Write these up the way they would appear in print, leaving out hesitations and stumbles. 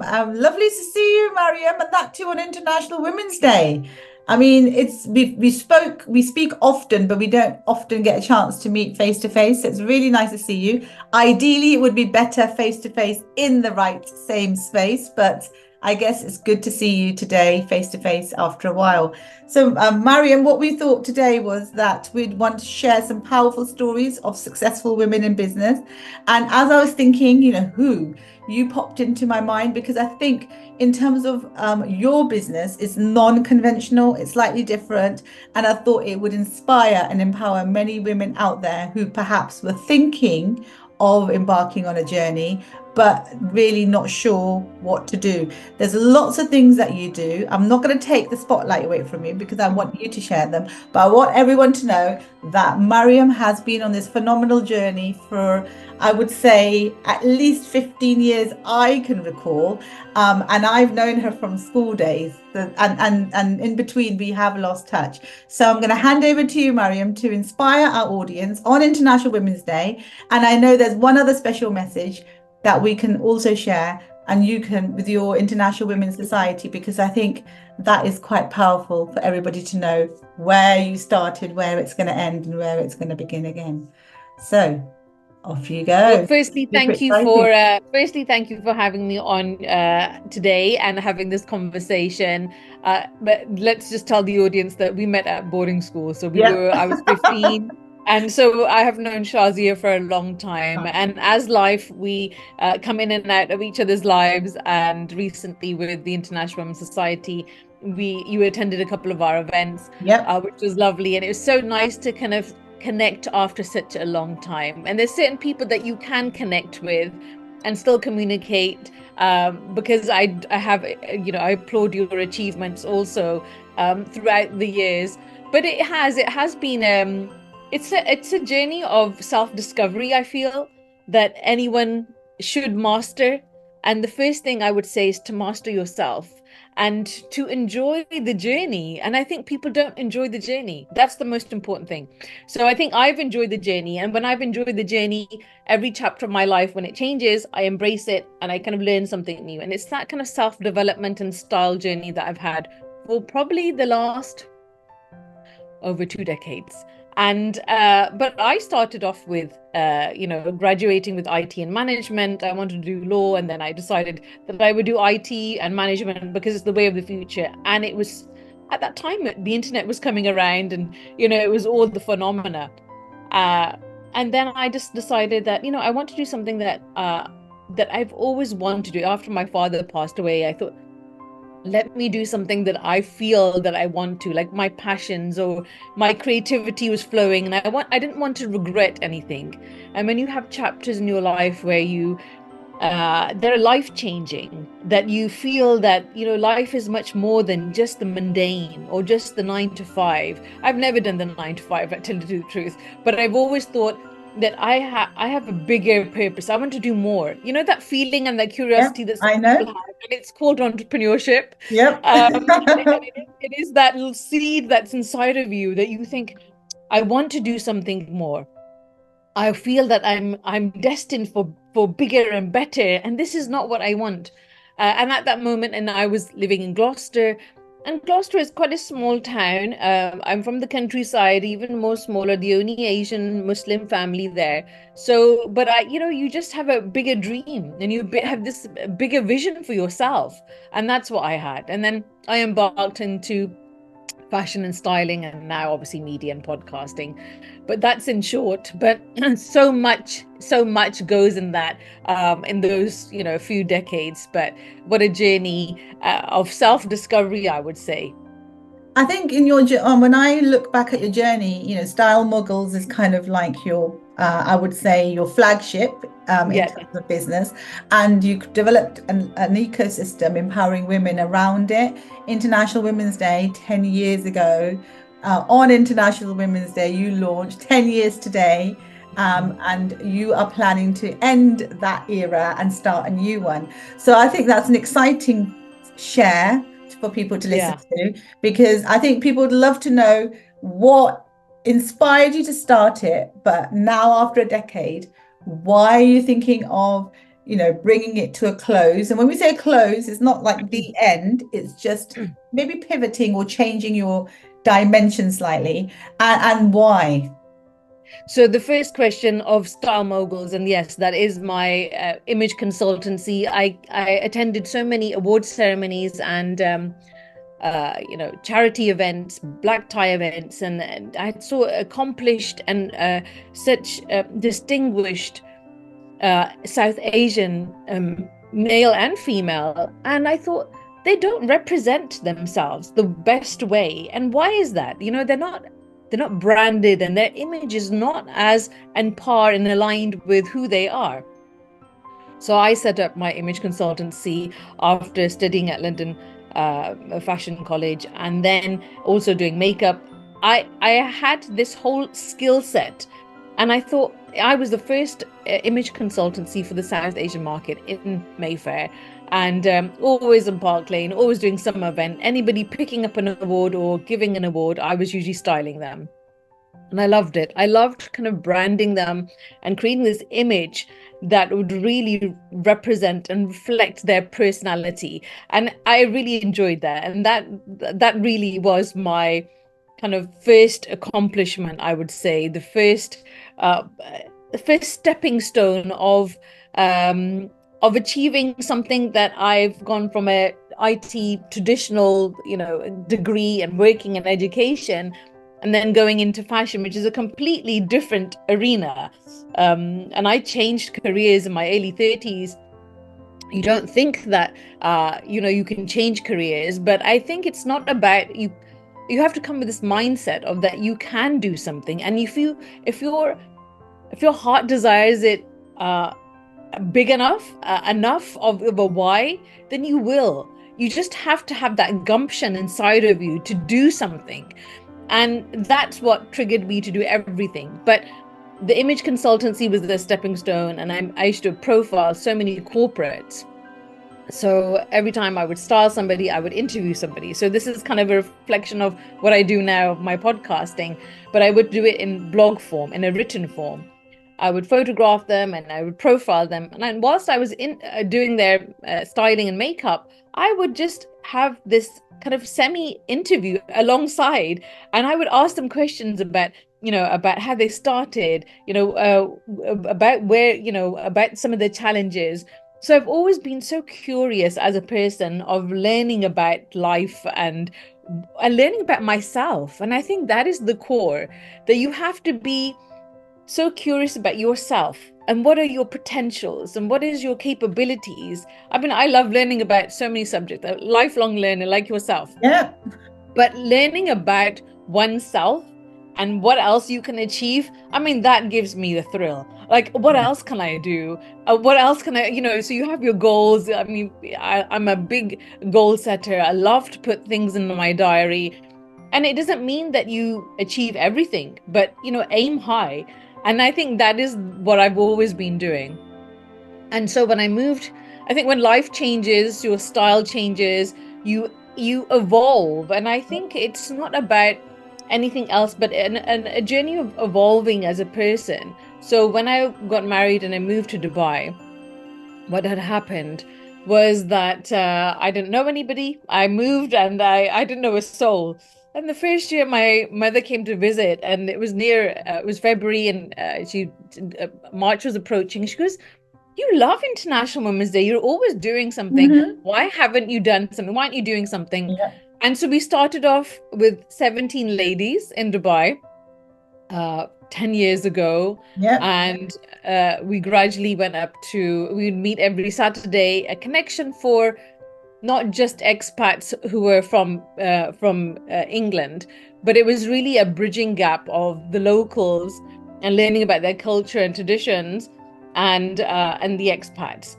Lovely to see you, Maryum, and that too on International Women's Day. I mean, we speak often, but we don't often get a chance to meet face to face. So it's really nice to see you. Ideally, it would be better face to face in the right same space, but I guess it's good to see you today face to face after a while. So, Maryum, what we thought today was that we'd want to share some powerful stories of successful women in business. And as I was thinking, who you popped into my mind because I think in terms of your business, it's non-conventional, it's slightly different, and I thought it would inspire and empower many women out there who perhaps were thinking of embarking on a journey but really not sure what to do. There's lots of things that you do. I'm not going to take the spotlight away from you because I want you to share them, but I want everyone to know that Maryum has been on this phenomenal journey for, I would say, at least 15 years I can recall. And I've known her from school days. And in between, we have lost touch. So I'm going to hand over to you, Maryum, to inspire our audience on International Women's Day. And I know there's one other special message that we can also share, and you can with your International Women's Society, because I think that is quite powerful for everybody to know where you started, where it's going to end, and where it's going to begin again. So off you Well, go. firstly, Super thank you exciting. for having me on today and having this conversation. But let's just tell the audience that we met at boarding school. So Yep. I was 15. And so I have known Shazia for a long time. And as life, we come in and out of each other's lives. And recently with the International Women's Society, you attended a couple of our events, Yep. which was lovely. And it was so nice to kind of connect after such a long time. And there's certain people that you can connect with and still communicate, because I have, I applaud your achievements also throughout the years. But it has been it's a journey of self-discovery, I feel, that anyone should master. And the first thing I would say is to master yourself and to enjoy the journey. And I think people don't enjoy the journey. That's the most important thing. So I think I've enjoyed the journey. And when I've enjoyed the journey, every chapter of my life, when it changes, I embrace it and I kind of learn something new. And it's that kind of self-development and style journey that I've had for probably the last over 2 decades. And but I started off with graduating with IT and management. I wanted to do law, and then I decided that I would do IT and management because it's the way of the future. And it was at that time the internet was coming around, and it was all the phenomena. And then I just decided that I want to do something that I've always wanted to do. After my father passed away, I thought, let me do something that I feel that I want to, like my passions or my creativity was flowing, and I didn't want to regret anything. And when you have chapters in your life where they're life changing, that you feel that life is much more than just the mundane or just the 9 to 5. I've never done the 9 to 5, I tell you the truth, but I've always thought that I have a bigger purpose. I want to do more. That feeling and that Yep. curiosity that some I people know. have, and it's called entrepreneurship. Yep. It is that little seed that's inside of you that you think, I want to do something more. I feel that I'm destined for bigger and better, and this is not what I want. And at that moment, and I was living in Gloucester, and Gloucester is quite a small town. I'm from the countryside, even more smaller, the only Asian Muslim family there. So, but you just have a bigger dream, and you have this bigger vision for yourself, and that's what I had. And then I embarked into fashion and styling, and now obviously media and podcasting. But that's in short. But so much goes in that, in those few decades. But what a journey of self-discovery, I would say. I think when I look back at your journey, Style Moguls is kind of like your, I would say, your flagship in Yeah, terms of business, and you developed an ecosystem empowering women around it. International Women's Day 10 years ago, on International Women's Day, you launched 10 years today. And you are planning to end that era and start a new one. So I think that's an exciting share for people to listen yeah. to, because I think people would love to know what inspired you to start it. But now, after a decade, why are you thinking of bringing it to a close. And when we say a close, it's not like the end, it's just maybe pivoting or changing your dimension slightly. And why? So the first question of Style Moguls, and yes, that is my image consultancy. I attended so many award ceremonies and charity events, black tie events, and I saw accomplished and such distinguished South Asian male and female, and I thought they don't represent themselves the best way. And why is that? They're not branded, and their image is not as on par and aligned with who they are. So I set up my image consultancy after studying at London Fashion College, and then also doing makeup. I had this whole skill set, and I thought I was the first image consultancy for the South Asian market in Mayfair, and always in Park Lane, always doing some event. Anybody picking up an award or giving an award, I was usually styling them. And I loved it. I loved kind of branding them and creating this image that would really represent and reflect their personality. And I really enjoyed that. And that really was my kind of first accomplishment, I would say, the first stepping stone of achieving something that I've gone from a IT traditional, degree and working in education, and then going into fashion, which is a completely different arena. And I changed careers in my early 30s. You don't think that, you can change careers, but I think it's not about you. You have to come with this mindset of that you can do something. And if your heart desires it big enough, enough of a why, then you will. You just have to have that gumption inside of you to do something. And that's what triggered me to do everything. But the image consultancy was the stepping stone, and I used to profile so many corporates. So every time I would style somebody, I would interview somebody. So this is kind of a reflection of what I do now, my podcasting, but I would do it in blog form, in a written form. I would photograph them and I would profile them. And whilst I was doing their styling and makeup, I would just have this kind of semi-interview alongside, and I would ask them questions about how they started, about where, about some of the challenges. So I've always been so curious as a person of learning about life and learning about myself. And I think that is the core, that you have to be so curious about yourself and what are your potentials and what is your capabilities. I mean, I love learning about so many subjects, a lifelong learner like yourself. Yeah. But learning about oneself and what else you can achieve, I mean, that gives me the thrill. Like, what else can I do? What else can I, so you have your goals. I mean, I'm a big goal setter. I love to put things in my diary. And it doesn't mean that you achieve everything, but, aim high. And I think that is what I've always been doing. And so when I moved, I think when life changes, your style changes, you evolve. And I think it's not about anything else but a journey of evolving as a person. So when I got married and I moved to Dubai, what had happened was that I didn't know anybody. I moved and I didn't know a soul. And the first year, my mother came to visit, and it was it was February, and March was approaching. She goes, "You love International Women's Day. You're always doing something. Mm-hmm. Why haven't you done something? Why aren't you doing something?" Yeah. And so we started off with 17 ladies in Dubai 10 years ago. Yeah. And we gradually went up to, we'd meet every Saturday, a connection for not just expats who were from England, but it was really a bridging gap of the locals and learning about their culture and traditions, and the expats.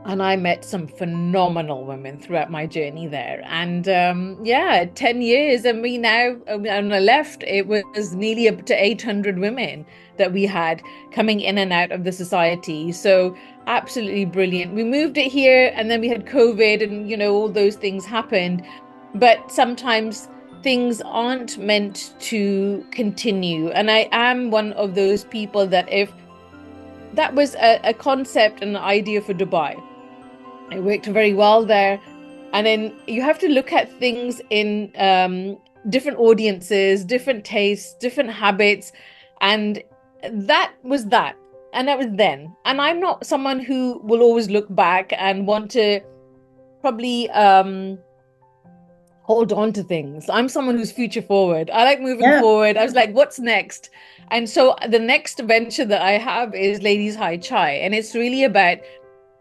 And I met some phenomenal women throughout my journey there. And 10 years, and we now, when I left, it was nearly up to 800 women that we had coming in and out of the society. So absolutely brilliant. We moved it here, and then we had COVID, and all those things happened. But sometimes things aren't meant to continue. And I am one of those people that if that was a concept and an idea for Dubai. It worked very well there. And then you have to look at things in different audiences, different tastes, different habits. And that was that. And that was then. And I'm not someone who will always look back and want to probably hold on to things. I'm someone who's future forward. I like moving forward. I was like, what's next? And so the next venture that I have is Ladies High Chai. And it's really about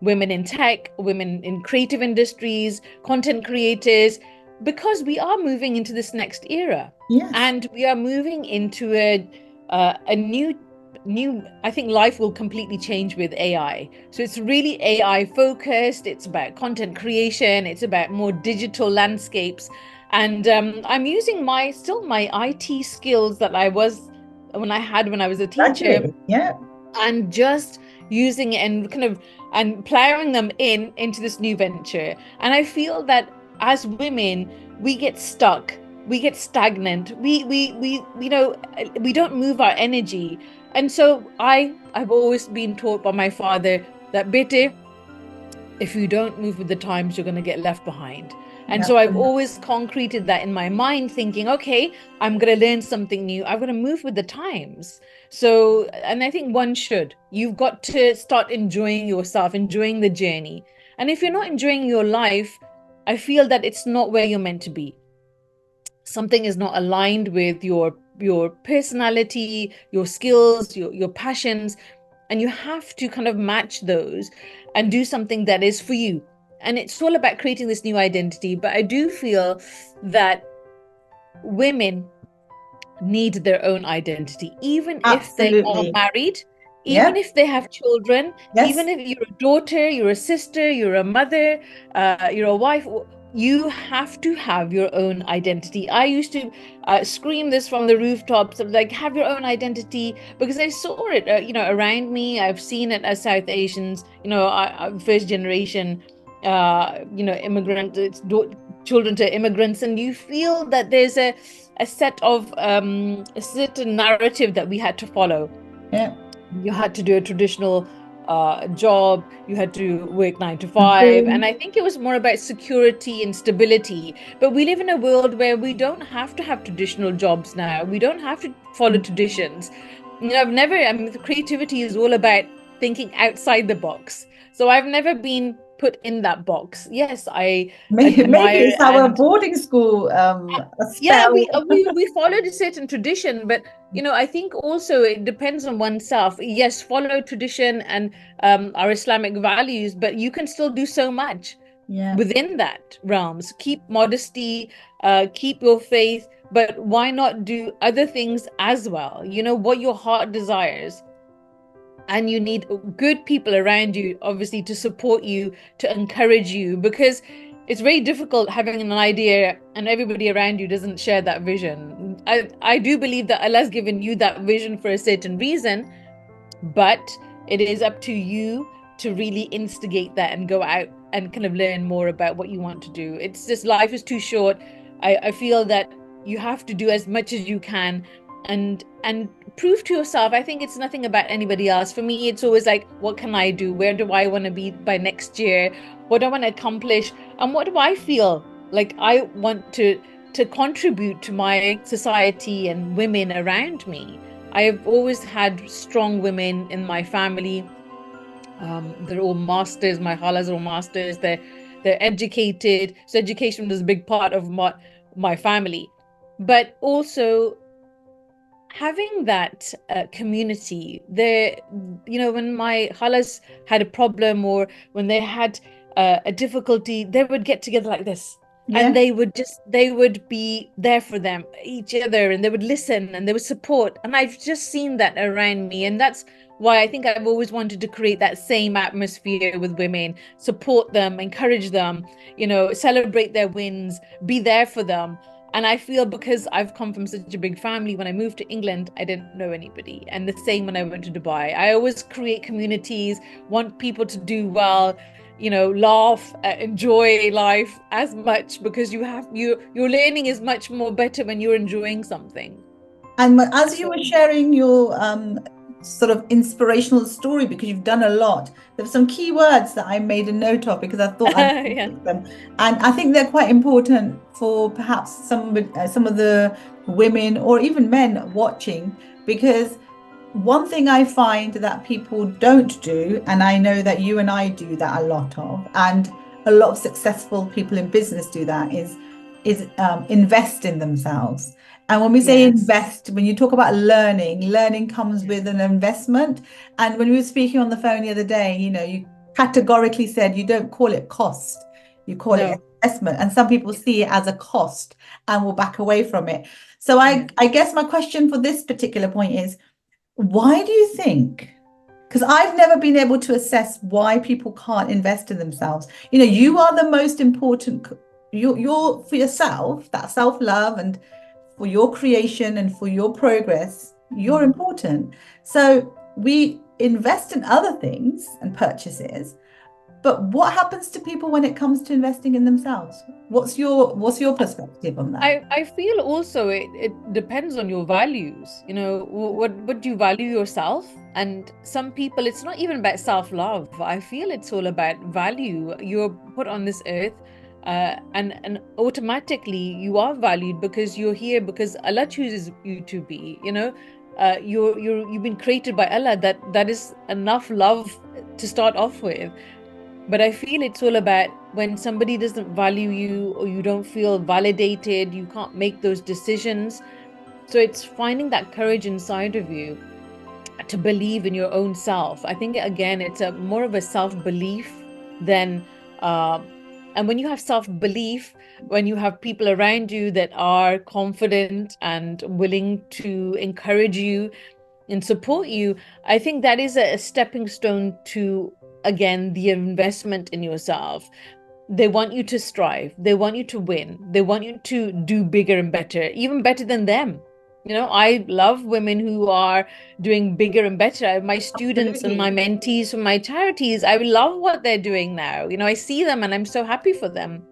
women in tech, women in creative industries, content creators, because we are moving into this next era. Yes. And we are moving into a new, I think life will completely change with AI. So it's really AI focused. It's about content creation. It's about more digital landscapes. And I'm using my IT skills that I was when I was a teacher. Yeah. And just using it and kind of and plowing them into this new venture. And I feel that as women, we get stuck, we get stagnant, we we don't move our energy. And so I've always been taught by my father that, Bete, if you don't move with the times, you're going to get left behind. And so I've always concreted that in my mind, thinking, okay, I'm going to learn something new. I'm going to move with the times. So, and I think one should. You've got to start enjoying yourself, enjoying the journey. And if you're not enjoying your life, I feel that it's not where you're meant to be. Something is not aligned with your personality, your skills, your passions, and you have to kind of match those and do something that is for you. And it's all about creating this new identity. But I do feel that women need their own identity, even if they are married, even if they have children, even if you're a daughter, you're a sister, you're a mother, you're a wife. You have to have your own identity. I used to scream this from the rooftops of like, have your own identity, because I saw it, around me. I've seen it as South Asians, first generation, immigrant, children to immigrants, and you feel that there's a set of a certain narrative that we had to follow. Yeah, you had to do a traditional job, you had to work 9 to 5, and I think it was more about security and stability. But we live in a world where we don't have to have traditional jobs now. We don't have to follow traditions. The creativity is all about thinking outside the box. So I've never been put in that box. Yes, maybe it's our boarding school yeah, we followed a certain tradition, but I think also it depends on oneself. Yes, follow tradition and our Islamic values, but you can still do so much within that realms. Keep modesty, keep your faith, but why not do other things as well? What your heart desires. And you need good people around you, obviously, to support you, to encourage you, because it's very difficult having an idea and everybody around you doesn't share that vision. I do believe that Allah's given you that vision for a certain reason, but it is up to you to really instigate that and go out and kind of learn more about what you want to do. It's just, life is too short. I feel that you have to do as much as you can and prove to yourself. I think it's nothing about anybody else. For me, it's always like, what can I do? Where do I want to be by next year? What do I want to accomplish? And what do I feel like I want to contribute to my society and women around me? I have always had strong women in my family. They're all masters. My halas are all masters. They're educated. So education was a big part of my family. But also having that community there, when my halas had a problem or when they had a difficulty, they would get together like this. And they would be there for them, each other, and they would listen and they would support. And I've just seen that around me. And that's why I think I've always wanted to create that same atmosphere with women, support them, encourage them, celebrate their wins, be there for them. And I feel because I've come from such a big family, when I moved to England, I didn't know anybody. And the same when I went to Dubai. I always create communities, want people to do well, laugh, enjoy life as much, because your learning is much more better when you're enjoying something. And as you were sharing your sort of inspirational story because you've done a lot. There's some key words that I made a note of because I thought I'd Yeah. pick them, and I think they're quite important for perhaps some of the women or even men watching, because one thing I find that people don't do, and I know that you and I do that a lot of, and a lot of successful people in business do that, is invest in themselves. And when we say Yes. invest, when you talk about learning comes with an investment. And when we were speaking on the phone the other day, you categorically said you don't call it cost, you call it No. investment. And some people see it as a cost and will back away from it. So Yeah. I guess my question for this particular point is, why do you think? Because I've never been able to assess why people can't invest in themselves. You are the most important. You're for yourself, that self-love, and for your creation and for your progress, you're Mm. important. So we invest in other things and purchases, but what happens to people when it comes to investing in themselves? What's your perspective on that? I feel also it depends on your values. What do you value yourself? And some people, it's not even about self-love. I feel it's all about value. You're put on this earth, and automatically you are valued because you're here because Allah chooses you to be. You've been created by Allah. That is enough love to start off with. But I feel it's all about when somebody doesn't value you or you don't feel validated, you can't make those decisions. So it's finding that courage inside of you to believe in your own self. I think again, it's a more of a self-belief than uh, and when you have self-belief, when you have people around you that are confident and willing to encourage you and support you, I think that is a stepping stone to, again, the investment in yourself. They want you to strive, they want you to win, they want you to do bigger and better, even better than them. I love women who are doing bigger and better. My students and my Absolutely. mentees from my charities, I love what they're doing now. I see them and I'm so happy for them.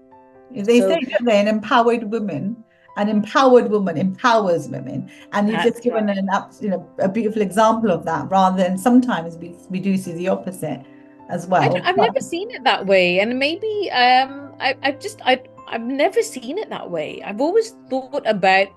They say, So don't they, an empowered woman empowers women. And you've just that's given right. a beautiful example of that, rather than sometimes we do see the opposite as well. I've But never seen it that way, and maybe I've never seen it that way. I've always thought about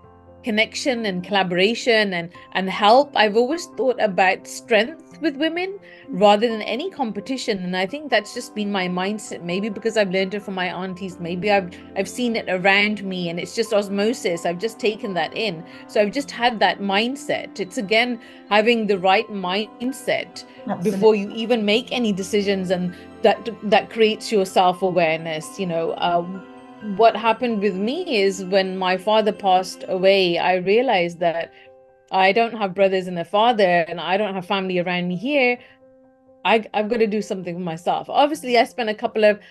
connection and collaboration and help. I've always thought about strength with women rather than any competition, and I think that's just been my mindset. Maybe because I've learned it from my aunties. Maybe I've seen it around me, and it's just osmosis. I've just taken that in, so I've just had that mindset. It's again having the right mindset before absolutely. you even make any decisions, and that creates your self-awareness. What happened with me is when my father passed away, I realized that I don't have brothers and a father, and I don't have family around me here. I've got to do something for myself. Obviously, I spent a couple of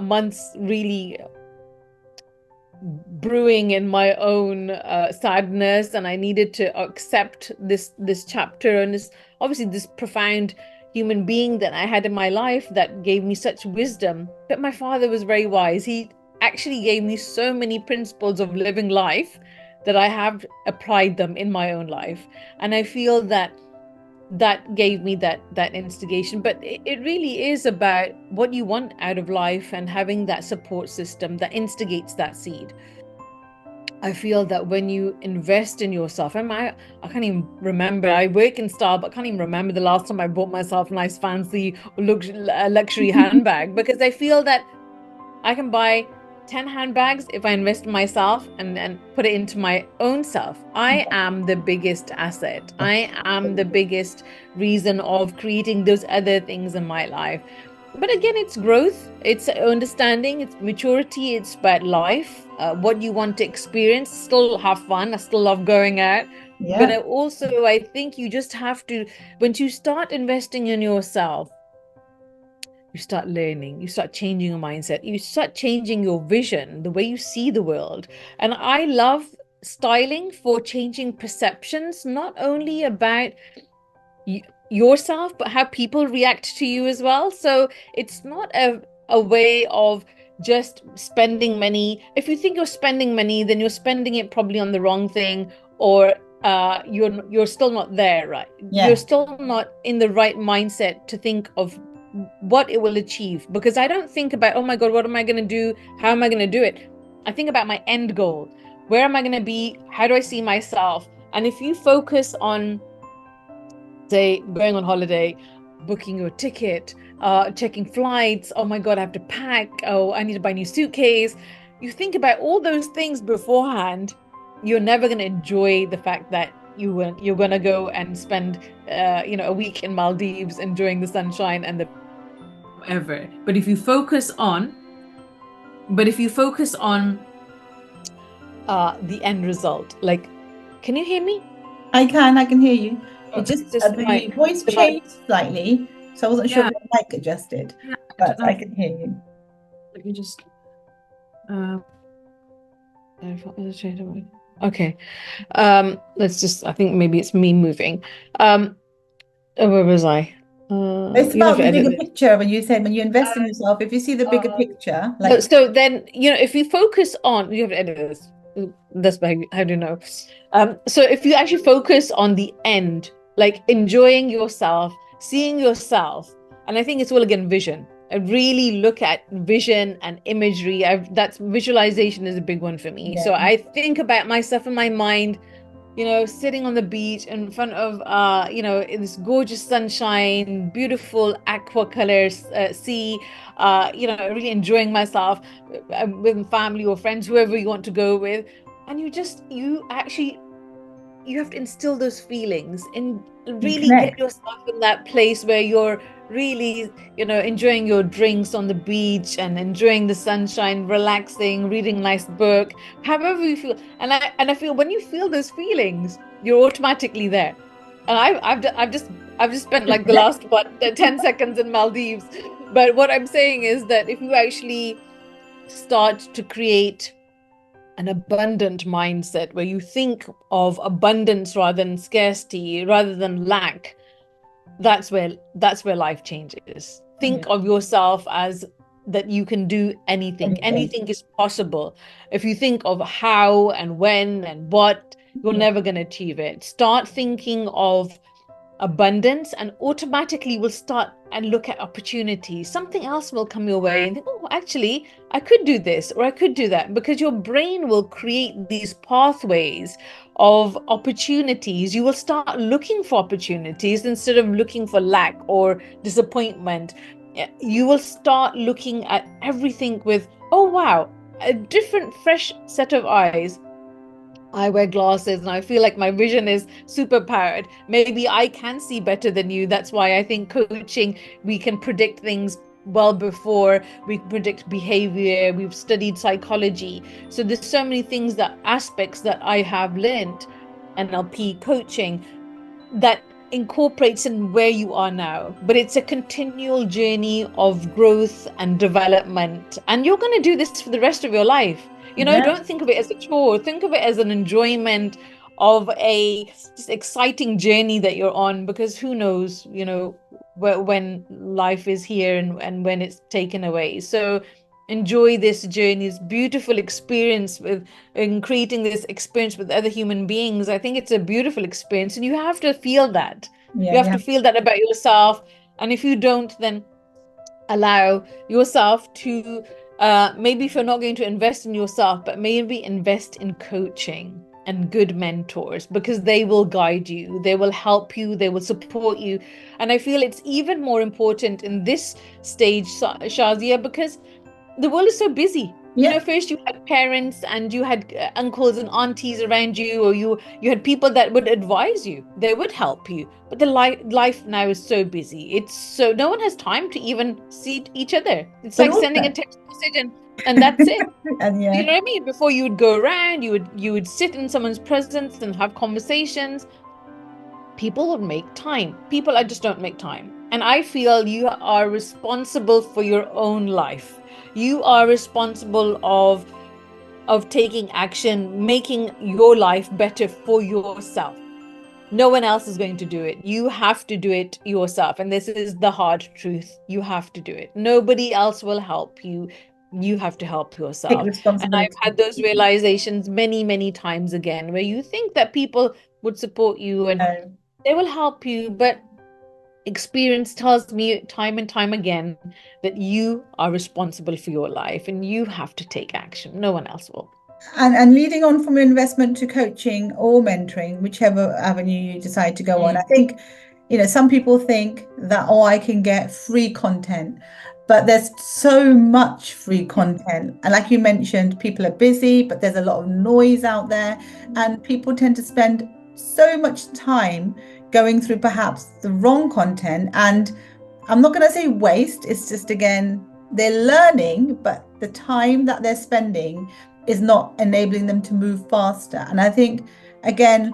months really brewing in my own sadness, and I needed to accept this chapter and this profound human being that I had in my life that gave me such wisdom. But my father was very wise. He actually gave me so many principles of living life that I have applied them in my own life, and I feel that gave me that instigation. But it really is about what you want out of life and having that support system that instigates that seed. I feel that when you invest in yourself, and I can't even remember. I work in style, but I can't even remember the last time I bought myself a nice fancy luxury handbag, because I feel that I can buy 10 handbags if I invest in myself and put it into my own self. I am the biggest asset. I am the biggest reason of creating those other things in my life. But again, it's growth, it's understanding, it's maturity, it's about life, what you want to experience. Still have fun. I still love going out. But Yeah, I think you just have to, once you start investing in yourself, you start learning, you start changing your mindset, you start changing your vision, the way you see the world. And I love styling for changing perceptions, not only about yourself, but how people react to you as well. So it's not a way of just spending money. If you think you're spending money, then you're spending it probably on the wrong thing, or you're still not there, right? Yeah. You're still not in the right mindset to think of what it will achieve. Because I don't think about, oh my God, what am I going to do? How am I going to do it? I think about my end goal. Where am I going to be? How do I see myself? And if you focus on, say, going on holiday, booking your ticket, checking flights, oh my God, I have to pack, oh, I need to buy a new suitcase. You think about all those things beforehand, you're never going to enjoy the fact that you're going to go and spend a week in Maldives enjoying the sunshine and the whatever. But if you focus on the end result, like, can you hear me? I can hear you. It It's just just my the voice device. changed slightly, so I wasn't sure Yeah, if the mic adjusted, yeah, I but don't I know. can hear you. Let me just okay. Let's just, I think maybe it's me moving. Where was I? It's You'll have about to the edit bigger this. picture when you said when you invest in yourself, if you see the bigger picture, No, like so then, if you focus on, you have to edit this. That's how do you know? So if you actually focus on the end, like enjoying yourself, seeing yourself, and I think it's all again vision. I really look at vision and imagery. That's visualization is a big one for me. So yeah, I think about myself in my mind, sitting on the beach in front of in this gorgeous sunshine, beautiful aqua colors, sea, really enjoying myself with family or friends, whoever you want to go with. And you have to instill those feelings and you really get connect. yourself in that place where you're really, enjoying your drinks on the beach and enjoying the sunshine, relaxing, reading a nice book, however you feel. And I feel when you feel those feelings, you're automatically there. And I've just spent like the last 10 seconds in Maldives. But what I'm saying is that if you actually start to create an abundant mindset where you think of abundance rather than scarcity, rather than lack, that's where life changes. Yeah, Think of yourself as that you can do anything. anything. Anything is possible. If you think of how and when and what, you're Yeah, never going to achieve it. Start thinking of abundance and automatically will start and look at opportunities. Something else will come your way and think, oh, actually, I could do this or I could do that, because your brain will create these pathways of opportunities. You will start looking for opportunities instead of looking for lack or disappointment. You will start looking at everything with, oh, wow, a different, fresh set of eyes. I wear glasses and I feel like my vision is super powered. Maybe I can see better than you. That's why I think coaching, we can predict things well before we predict behavior. We've studied psychology. So there's so many things, that aspects that I have learned, NLP coaching, that incorporates in where you are now. But it's a continual journey of growth and development. And you're going to do this for the rest of your life. yeah. Don't think of it as a chore. Think of it as an enjoyment of a just exciting journey that you're on, because who knows, when life is here and when it's taken away. So enjoy this journey, this beautiful experience with in creating this experience with other human beings. I think it's a beautiful experience, and you have to feel that. Yeah, You have yeah. to feel that about yourself. And if you don't, then allow yourself to maybe, if you're not going to invest in yourself, but maybe invest in coaching and good mentors, because they will guide you, they will help you, they will support you. And I feel it's even more important in this stage, Shazia, because the world is so busy. Yeah. First you had parents and you had uncles and aunties around you, or you had people that would advise you, they would help you. But the life now is so busy. It's so no one has time to even see each other. It's But like sending a also, text message and that's it. and Do you yeah, know what I mean? Before you would go around, you would sit in someone's presence and have conversations. People would make time. People, I just don't make time. And I feel you are responsible for your own life. You are responsible of taking action, making your life better for yourself. No one else is going to do it. You have to do it yourself. And this is the hard truth. You have to do it. Nobody else will help you. you have to help Take yourself. And I've responsibility. had those realizations many, many times again, where you think that people would support you and No. they will help you, but experience tells me time and time again that you are responsible for your life and you have to take action. No one else will. And leading on from investment to coaching or mentoring, whichever avenue you decide to go on, I think, some people think that, oh, I can get free content, but there's so much free content. And like you mentioned, people are busy, but there's a lot of noise out there, and people tend to spend so much time going through perhaps the wrong content. And I'm not going to say waste, it's just, again, they're learning, but the time that they're spending is not enabling them to move faster. And I think, again,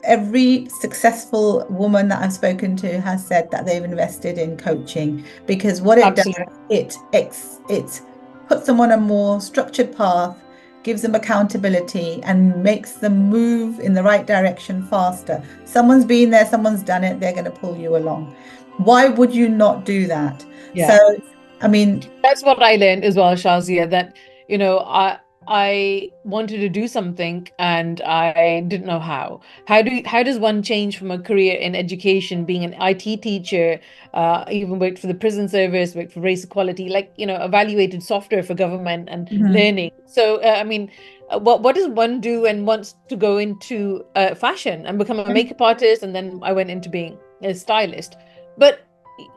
every successful woman that I've spoken to has said that they've invested in coaching, because what it does, it puts them on a more structured path, gives them accountability, and makes them move in the right direction faster. Someone's been there, someone's done it, they're going to pull you along. Why would you not do that? Yeah. So, I mean, that's what I learned as well, Shazia, that, I wanted to do something and I didn't know how. How does one change from a career in education, being an IT teacher, even worked for the prison service, worked for race equality, like, evaluated software for government and learning. So, what does one do and wants to go into fashion and become a makeup artist? And then I went into being a stylist. But,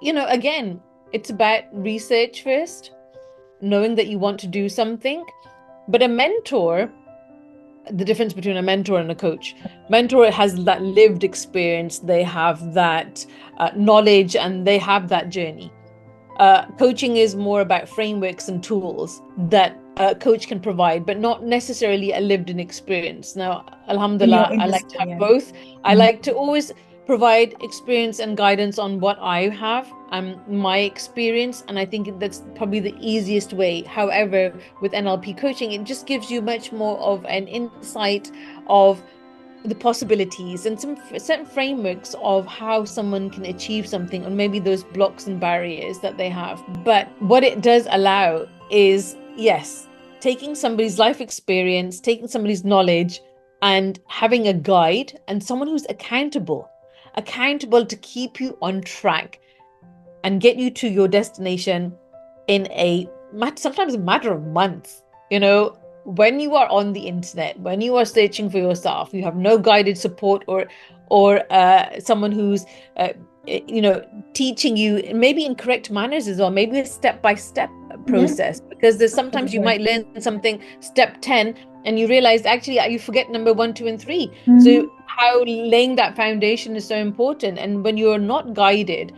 again, it's about research first, knowing that you want to do something. But a mentor, the difference between a mentor and a coach, mentor has that lived experience, they have that knowledge, and they have that journey. Coaching is more about frameworks and tools that a coach can provide, but not necessarily a lived-in experience. Now, alhamdulillah, I like to have both. I like to always provide experience and guidance on what I have, my experience, and I think that's probably the easiest way. However, with NLP coaching, it just gives you much more of an insight of the possibilities and some certain frameworks of how someone can achieve something, or maybe those blocks and barriers that they have. But what it does allow is, yes, taking somebody's life experience, taking somebody's knowledge, and having a guide and someone who's accountable to keep you on track and get you to your destination in sometimes a matter of months. When you are on the internet, when you are searching for yourself, you have no guided support or someone who's teaching you, maybe in correct manners as well, maybe a step-by-step process, because there's sometimes you might learn something step 10 and you realize actually you forget number 1, 2, and 3. So how laying that foundation is so important. And when you're not guided,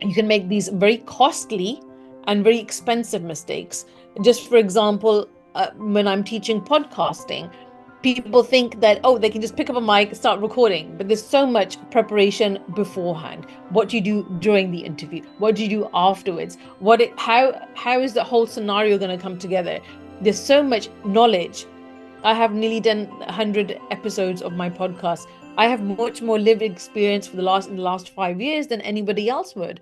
you can make these very costly and very expensive mistakes. Just for example, when I'm teaching podcasting, people think that, oh, they can just pick up a mic, start recording, but there's so much preparation beforehand. What do you do during the interview? What do you do afterwards? How is the whole scenario going to come together? There's so much knowledge. I have nearly done 100 episodes of my podcast. I have much more lived experience in the last 5 years than anybody else would.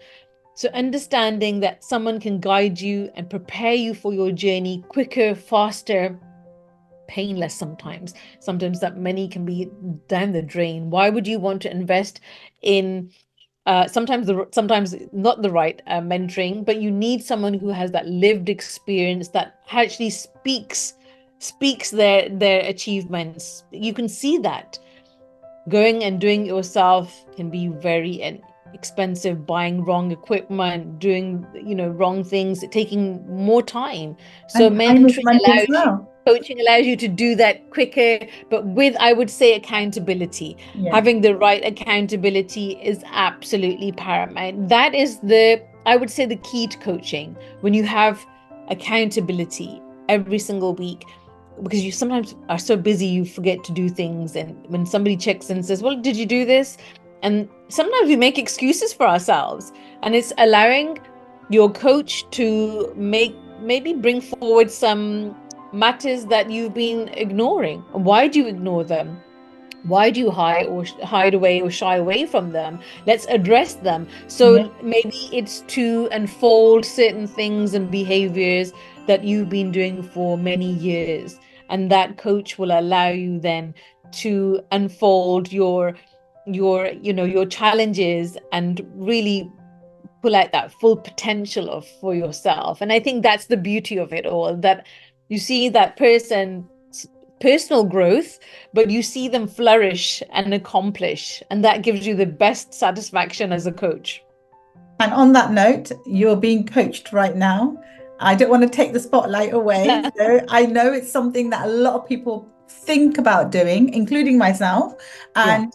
So understanding that someone can guide you and prepare you for your journey quicker, faster, painless sometimes that money can be down the drain. Why would you want to invest in sometimes not the right mentoring, but you need someone who has that lived experience that actually speaks their achievements. You can see that. Going and doing it yourself can be very expensive, buying wrong equipment, doing wrong things, taking more time. So mentoring allows you, coaching allows you to do that quicker, but with, I would say, accountability. Having the right accountability is absolutely paramount. That is I would say, the key to coaching. When you have accountability every single week, because you sometimes are so busy you forget to do things, and when somebody checks in and says, well, did you do this? And sometimes we make excuses for ourselves, and it's allowing your coach to maybe bring forward some matters that you've been ignoring. Why do you ignore them? Why do you hide away or shy away from them? Let's address them. Yeah. So maybe it's to unfold certain things and behaviors that you've been doing for many years. And that coach will allow you then to unfold your challenges and really pull out that full potential of for yourself. And I think that's the beauty of it all, that you see that personal growth, but you see them flourish and accomplish, and that gives you the best satisfaction as a coach. And on that note, you're being coached right now. I don't want to take the spotlight away. So I know it's something that a lot of people think about doing, including myself. Yeah, And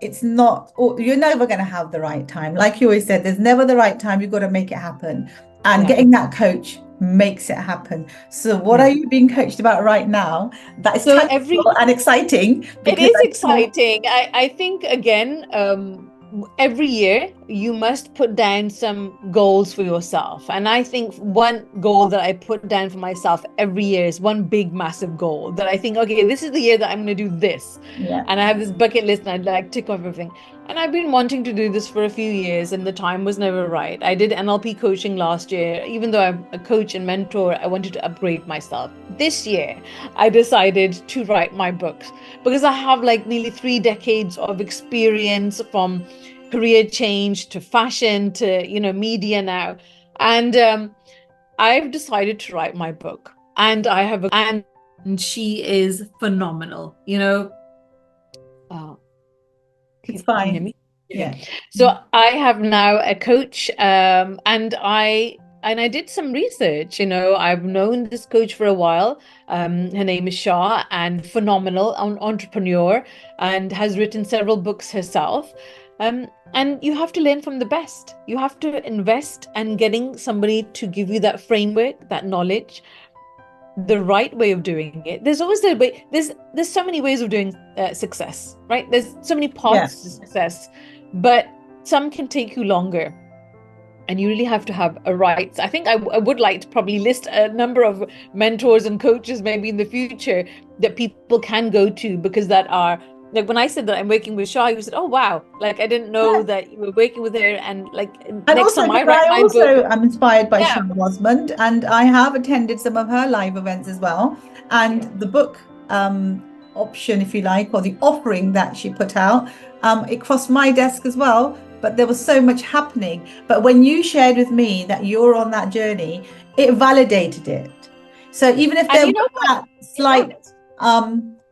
it's not, you're never going to have the right time. Like you always said, there's never the right time. You've got to make it happen. And yeah, getting that coach makes it happen. So what are yeah. you being coached about right now that is So tangible and exciting? it Because is I know, exciting. I think again, every year you must put down some goals for yourself. And I think one goal that I put down for myself every year is one big, massive goal that I think, okay, this is the year that I'm going to do this. yeah, And I have this bucket list and I'd like tick off everything. And I've been wanting to do this for a few years and the time was never right. I did NLP coaching last year. Even though I'm a coach and mentor, I wanted to upgrade myself. This year, I decided to write my books because I have like nearly 3 decades of experience from career change to fashion to media now, and I've decided to write my book, and I have and she is phenomenal. Uh, it's can you hear fine. me? Yeah. Okay. So I have now a coach, and I did some research. I've known this coach for a while. Her name is Shah, and phenomenal entrepreneur, and has written several books herself. And you have to learn from the best. You have to invest in getting somebody to give you that framework, that knowledge, the right way of doing it. There's always the way. There's so many ways of doing success, right? There's so many Yeah. paths to success, but some can take you longer. And you really have to have a right. I think I would like to probably list a number of mentors and coaches maybe in the future that people can go to, because that are like, when I said that I'm working with Shah, you said, "Oh wow!" Like, I didn't know that you were working with her. And like, And next also time I because write I my book, also am inspired by yeah, Sharon Osmond, and I have attended some of her live events as well. And yeah, the book option, if you like, or the offering that she put out, it crossed my desk as well. But there was so much happening. But when you shared with me that you're on that journey, it validated it. So even if and there you was know what? that Yeah, slight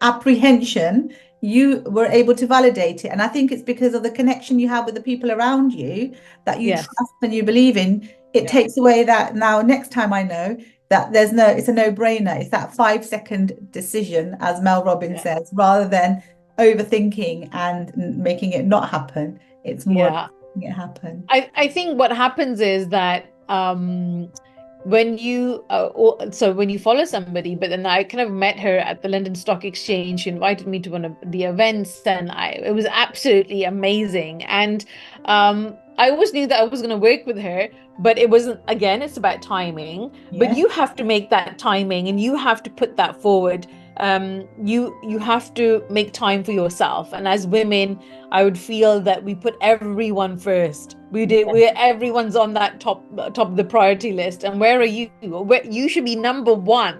apprehension, you were able to validate it. And I think it's because of the connection you have with the people around you that you yes, trust and you believe in. It yeah, takes away that now, next time I know that it's a no-brainer. It's that 5-second decision, as Mel Robbins yeah, says, rather than overthinking and making it not happen. It's more yeah. making it happen. I think what happens is that when you so when you follow somebody, but then I kind of met her at the London Stock Exchange. She invited me to one of the events, and it was absolutely amazing. And I always knew that I was going to work with her, but it wasn't. Again, it's about timing. But Yeah. you have to make that timing, and you have to put that forward. You have to make time for yourself. And as women, I would feel that we put everyone first. Everyone's on that top of the priority list. And where are you? You should be number one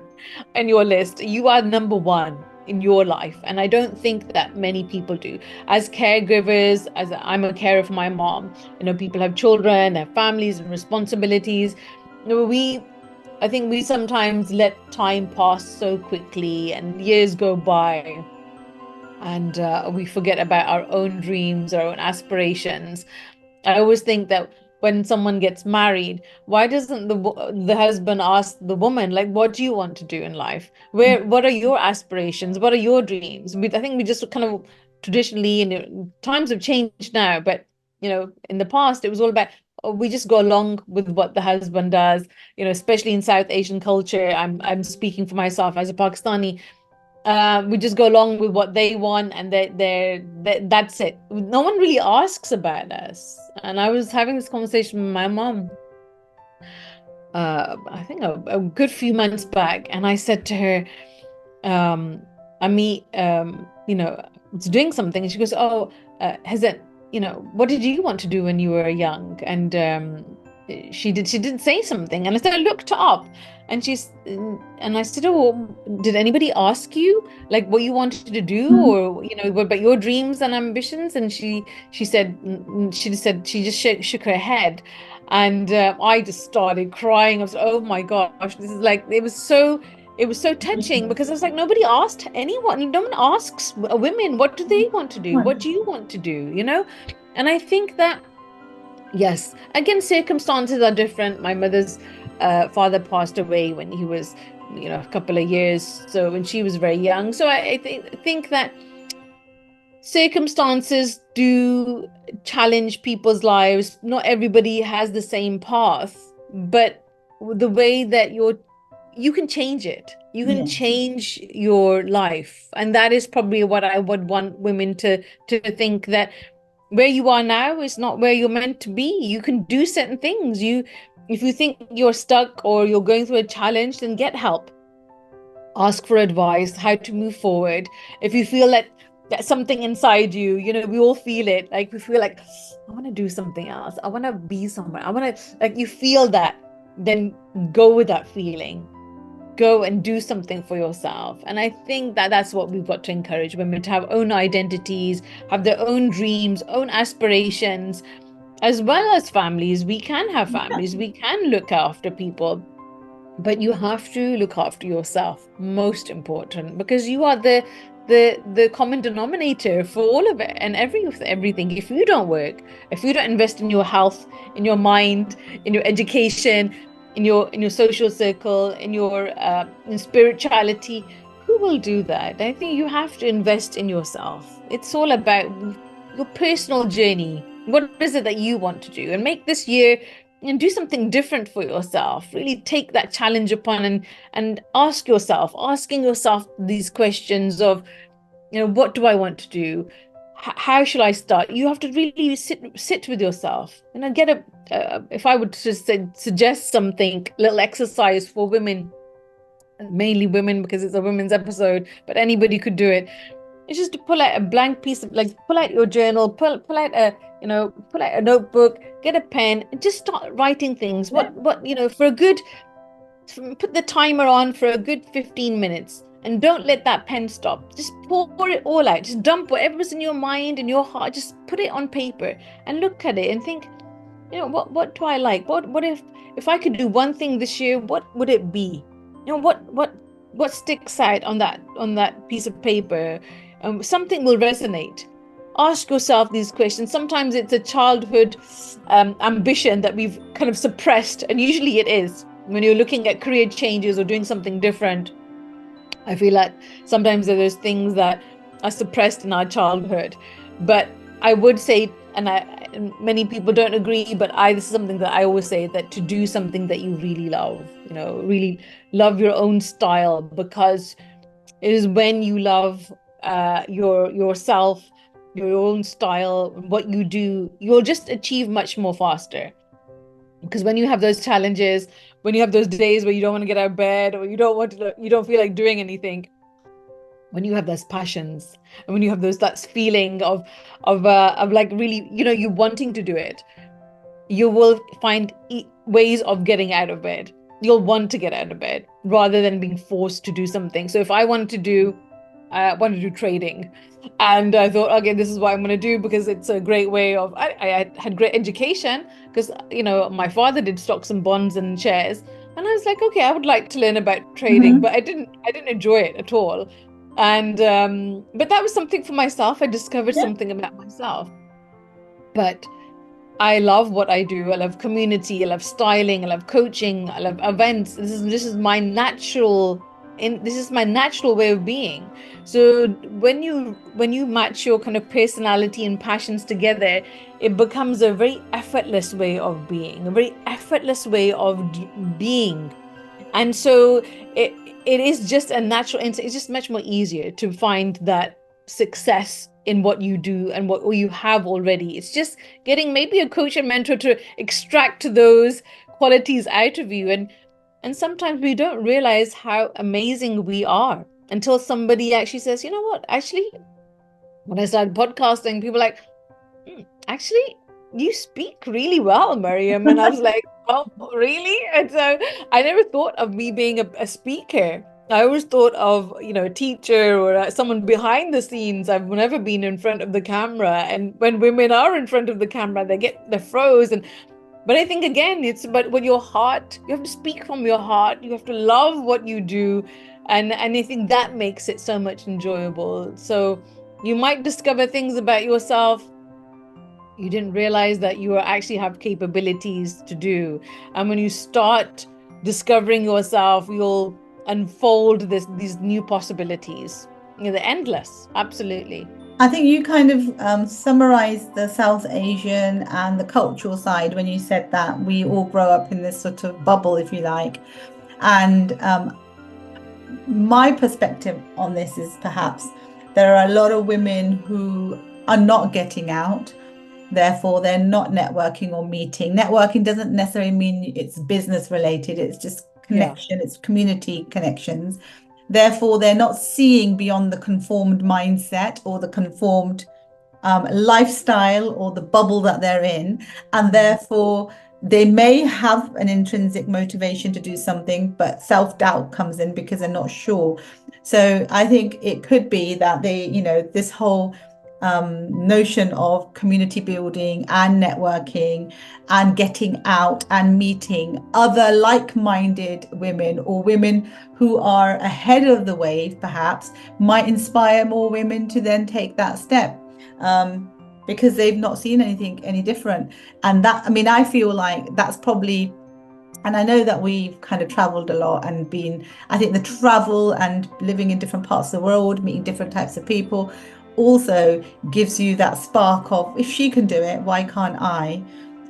in your list. You are number one in your life. And I don't think that many people do. As caregivers, as I'm a carer for my mom, people have children, have families and responsibilities. I think we sometimes let time pass so quickly and years go by, and we forget about our own dreams, our own aspirations. I always think that when someone gets married, why doesn't the husband ask the woman, like, what do you want to do in life? What are your aspirations? What are your dreams? I think we just kind of traditionally, and times have changed now, but in the past, it was all about, oh, we just go along with what the husband does. Especially in South Asian culture. I'm speaking for myself as a Pakistani. We just go along with what they want, and that's it. No one really asks about us. And I was having this conversation with my mom, I think a good few months back, and I said to her, I mean, doing something, and she goes, "Oh, has it? What did you want to do when you were young?" And she did say something, and I looked up, and I said, "Oh, did anybody ask you like what you wanted to do, Mhm. or what about your dreams and ambitions?" And she said she just shook her head, and I just started crying. I was, oh my gosh, this is like it was so touching, because I was like, nobody asked anyone. No one asks women, what do they want to do? What do you want to do? And I think that, yes, again, circumstances are different. My mother's father passed away when he was, a couple of years. So when she was very young. So I think that circumstances do challenge people's lives. Not everybody has the same path, but the way that you can change it. You can Yes. change your life. And that is probably what I would want women to think, that where you are now is not where you're meant to be. You can do certain things. If you think you're stuck or you're going through a challenge, then get help. Ask for advice, how to move forward. If you feel that something inside you, we all feel it. Like we feel like, I want to do something else. I want to be somewhere. I want to, like, you feel that, then go with that feeling. Go and do something for yourself. And I think that that's what we've got to encourage women, to have own identities, have their own dreams, own aspirations, as well as families. We can have families, we can look after people, but you have to look after yourself, most important, because you are the common denominator for all of it and everything. If you don't work, if you don't invest in your health, in your mind, in your education, in your social circle, in spirituality, who will do that? I think you have to invest in yourself. It's all about your personal journey. What is it that you want to do, and make this year and do something different for yourself. Really take that challenge upon, and asking yourself these questions of, what do I want to do? How should I start? You have to really sit with yourself, and get if I would just suggest something, little exercise for women, mainly women, because it's a women's episode, but anybody could do it. It's just to pull out a blank piece of, like, pull out your journal, pull out pull out a notebook, get a pen, and just start writing things. Yeah. For a good, put the timer on for a good 15 minutes, and don't let that pen stop. Just pour it all out. Just dump whatever's in your mind and your heart. Just put it on paper and look at it and think, what do I like? What if I could do one thing this year, what would it be? What sticks out on that piece of paper? Something will resonate. Ask yourself these questions. Sometimes it's a childhood ambition that we've kind of suppressed, and usually it is when you're looking at career changes or doing something different. I feel like sometimes there's things that are suppressed in our childhood. But I would say, and many people don't agree, but this is something that I always say, that to do something that you really love, really love your own style, because it is when you love yourself, your own style, what you do, you'll just achieve much more faster. Because when you have those challenges, when you have those days where you don't want to get out of bed, or you don't feel like doing anything, when you have those passions, and when you have that feeling of like, really, you wanting to do it, you will find ways of getting out of bed. You'll want to get out of bed rather than being forced to do something. So if I wanted to do trading, and I thought, okay, this is what I'm going to do, because it's a great way of, I had great education, because my father did stocks and bonds and shares, and I was like, okay, I would like to learn about trading, Mhm. but I didn't enjoy it at all. And but that was something for myself. I discovered Yeah. something about myself. But I love what I do. I love community. I love styling. I love coaching. I love events. This is my natural way of being. So when you match your kind of personality and passions together, it becomes a very effortless way of being, a very effortless way of being. And so it is just a natural, it's just much more easier to find that success in what you do and what you have already. It's just getting maybe a coach and mentor to extract those qualities out of you. And sometimes we don't realize how amazing we are until somebody actually says, you know what, actually, when I started podcasting, people were like, actually, you speak really well, Maryum. And I was like, oh, really? And so I never thought of me being a speaker. I always thought of, a teacher or someone behind the scenes. I've never been in front of the camera. And when women are in front of the camera, they're frozen. But I think again, it's about what your heart, you have to speak from your heart. You have to love what you do. And I think that makes it so much enjoyable. So you might discover things about yourself you didn't realize that you actually have capabilities to do. And when you start discovering yourself, you'll unfold these new possibilities. They're endless. Absolutely. I think you kind of summarized the South Asian and the cultural side when you said that we all grow up in this sort of bubble, if you like. And my perspective on this is perhaps there are a lot of women who are not getting out. Therefore, they're not networking or meeting. Networking doesn't necessarily mean it's business related. It's just connection. It's community connections. Therefore, they're not seeing beyond the conformed mindset or the conformed lifestyle or the bubble that they're in. And therefore, they may have an intrinsic motivation to do something, but self-doubt comes in because they're not sure. So I think it could be that this whole notion of community building and networking and getting out and meeting other like-minded women or women who are ahead of the wave perhaps might inspire more women to then take that step, because they've not seen anything any different. And that, I mean, I feel like that's probably, and I know that we've kind of traveled a lot and I think the travel and living in different parts of the world, meeting different types of people also gives you that spark of, if she can do it, why can't I?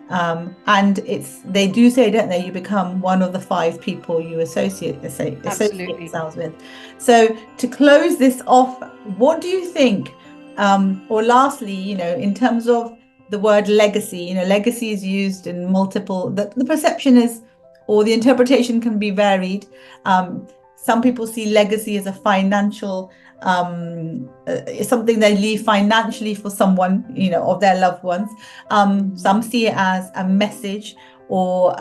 And they do say, don't they, you become one of the 5 people you associate yourselves with. So to close this off, what do you think? Or lastly, in terms of the word legacy, legacy is used in multiple, the perception is, or the interpretation can be varied. Some people see legacy as a financial, something they leave financially for someone, of their loved ones. Some see it as a message, or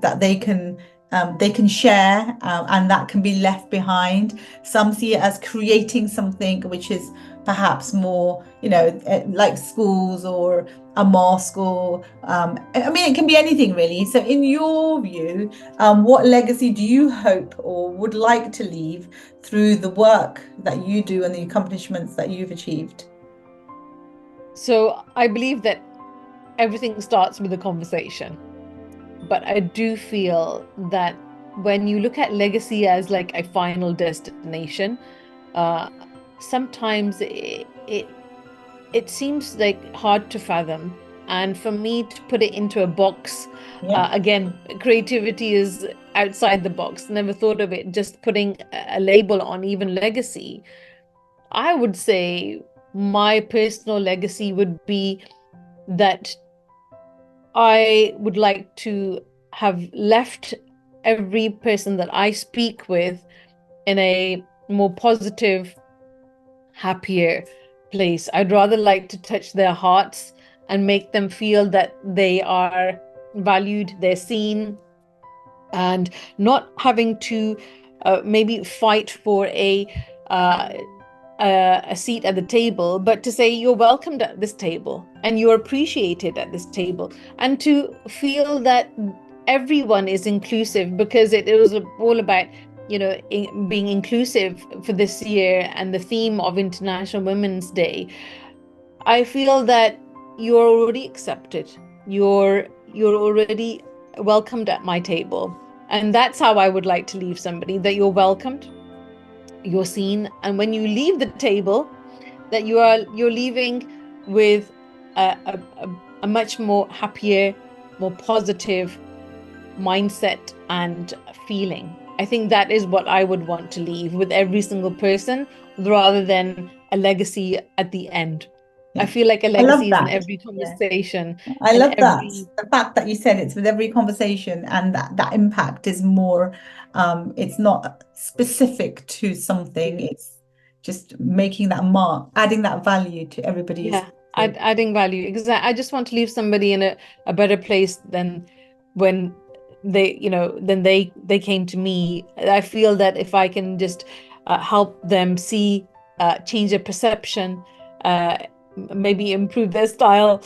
that they can share, and that can be left behind. Some see it as creating something which is perhaps more, like schools or a mosque, or I mean, it can be anything really. So in your view, what legacy do you hope or would like to leave through the work that you do and the accomplishments that you've achieved? So I believe that everything starts with a conversation. But I do feel that when you look at legacy as like a final destination, sometimes it seems like hard to fathom. And for me to put it into a box, again, creativity is outside the box. Never thought of it, just putting a label on even legacy. I would say my personal legacy would be that I would like to have left every person that I speak with in a more positive, happier place. I'd rather like to touch their hearts and make them feel that they are valued, they're seen, and not having to maybe fight for a seat at the table, but to say you're welcomed at this table and you're appreciated at this table, and to feel that everyone is inclusive, because it was all about being inclusive for this year and the theme of International Women's Day. I feel that you're already accepted, you're already welcomed at my table, and that's how I would like to leave somebody, that you're welcomed, you're seen, and when you leave the table, that you're leaving with a much more happier, more positive mindset and feeling. I think that is what I would want to leave with every single person, rather than a legacy at the end. I feel like a legacy is in every conversation. I love that. Every... The fact that you said it's with every conversation, and that impact is more, it's not specific to something. It's just making that mark, adding that value to everybody's. Yeah, adding value. Exactly. I just want to leave somebody in a better place than when they came to me. I feel that if I can just help them see, change their perception, maybe improve their style,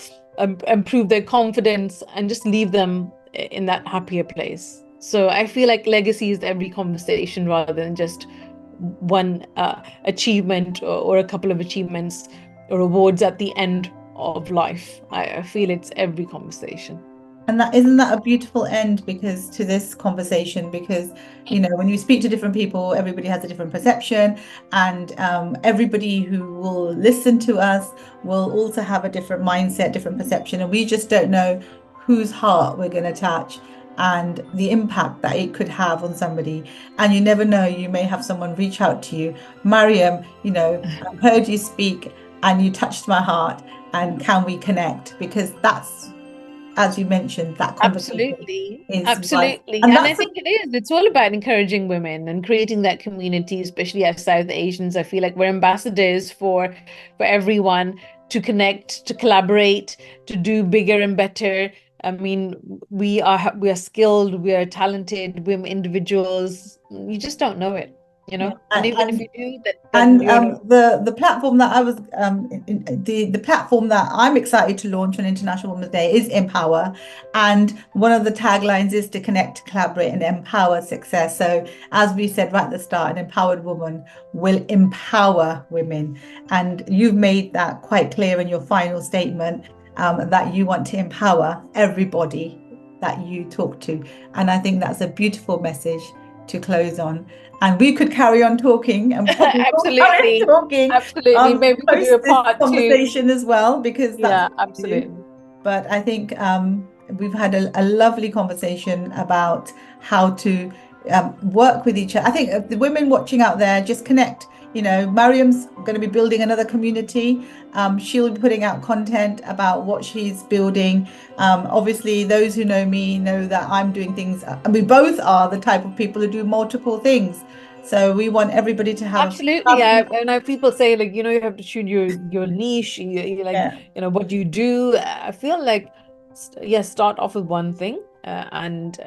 improve their confidence, and just leave them in that happier place. So I feel like legacy is every conversation rather than just one achievement or a couple of achievements or awards at the end of life. I feel it's every conversation. And that isn't that a beautiful end because to this conversation, because when you speak to different people, everybody has a different perception, and everybody who will listen to us will also have a different mindset, different perception, and we just don't know whose heart we're going to touch and the impact that it could have on somebody. And you never know, you may have someone reach out to you. Maryum, I've heard you speak and you touched my heart, and can we connect? Because that's, as you mentioned, that conversation Absolutely. is Absolutely. and And I that's think it is. It's all about encouraging women and creating that community, especially as South Asians. I feel like we're ambassadors for everyone to connect, to collaborate, to do bigger and better. I mean, we are skilled, we are talented women individuals. You just don't know it, yeah, And even if you do, then and you're not. the platform that I was the platform that I'm excited to launch on International Women's Day is EmpowHer, and one of the taglines is to connect, collaborate, and empower success. So as we said right at the start, an empowered woman will empower women, and you've made that quite clear in your final statement, that you want to empower everybody that you talk to, and I think that's a beautiful message to close on. And we could carry on talking and probably will carry on Absolutely. talking Absolutely. Maybe we could do post a this part two. conversation as well, because that's Yeah, what we do. absolutely. But I think we've had a lovely conversation about how to work with each other. I think the women watching out there, just connect. Mariam's going to be building another community. She'll be putting out content about what she's building. Obviously, those who know me know that I'm doing things, and we both are the type of people who do multiple things. So we want everybody to have Absolutely. And people say like, you have to choose your niche. You like, yeah. what do you do? I feel like, yes, start off with one thing and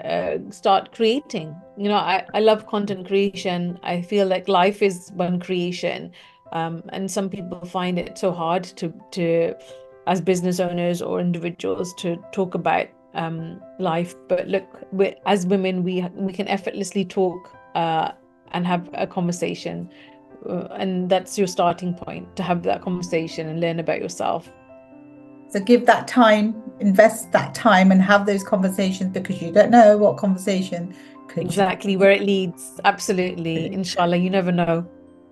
start creating. I love content creation. I feel like life is one creation. And some people find it so hard to as business owners or individuals to talk about life. But look, as women, we can effortlessly talk and have a conversation. And that's your starting point, to have that conversation and learn about yourself. So give that time, invest that time, and have those conversations, because you don't know what conversation could Exactly where it leads. Absolutely. Inshallah, you never know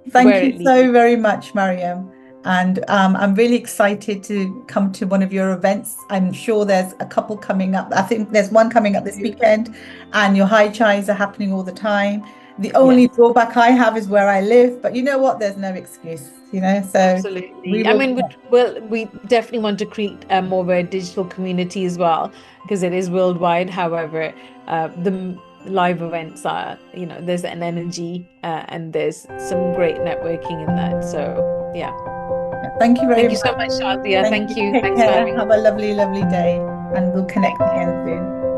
Thank where you it so leads. very much, Maryum. And I'm really excited to come to one of your events. I'm sure there's a couple coming up. I think there's one coming up this weekend, and your high chais are happening all the time. The only Yes, drawback I have is where I live, but you know what? There's no excuse, so we absolutely. I will mean, connect. we definitely want to create more of a digital community as well, because it is worldwide. However, the live events are, there's an energy and there's some great networking in that. So, yeah. Thank you very Thank you much. so much, Shazia. Thank Thank you. you. Take Thanks for care. having me. Have a lovely, lovely day, and we'll Thank connect you. again soon.